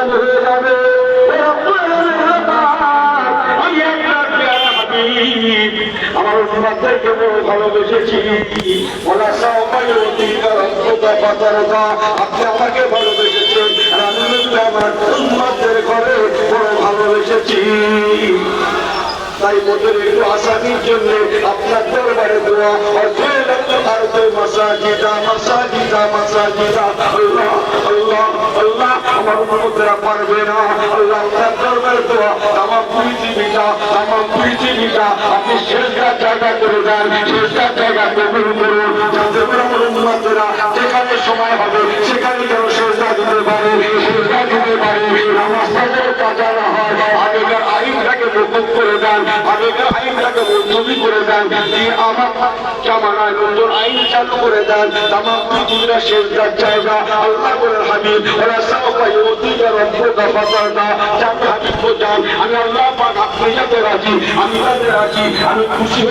নাজিল হয়ে যাবে। আমি একটা পেয়ারা হাবিব আমার উম্মতদেরকে বড় ভালোবেসেছি। ওলা সাওফায় উতিকা রাব্বুকা ফাতারদা। আপনি আমাকে ভালোবেসেছেন আর আমি আমার উম্মতদের ঘরে বড় ভালোবেসেছি। তাই মোদের একটু আসানির জন্য আপনার দরবারে দোয়া মাসাজিদা মাসাজিদা মাসাজিদা। আল্লাহ আল্লাহ আল্লাহ আমার উম্মতরা পারবে না। আল্লাহ আপনার দরবারে দোয়া তামাম পৃথিবীটা আপনি শেষদার জায়গা করে দেন, শেষদার জায়গা কবুল করুন, যাতে আমার উম্মতরা যেখানে সময় হবে সেখানে যেন শেষদা দিতে পারে, শেষদা দিতে পারে, নামাজ তাদের কাজা না হয়। আগেকার আইনটাকে মকুব করে দেন, আগেকার আইনটাকে মুলতবি করে দেন, দিয়ে আমার জামানায় নতুন আইন চালু করে দেন। তামাম পৃথিবীরা শেষদার জায়গা। আল্লাহ বলেন হাবিব ওরা সাওফা ইউতিকা রাব্বুকা ফাতারদা। যান হাবিব যান, আমি আল্লাহ পাক আপনি যাতে রাজি, আমি তাতে রাজি, আমি খুশি।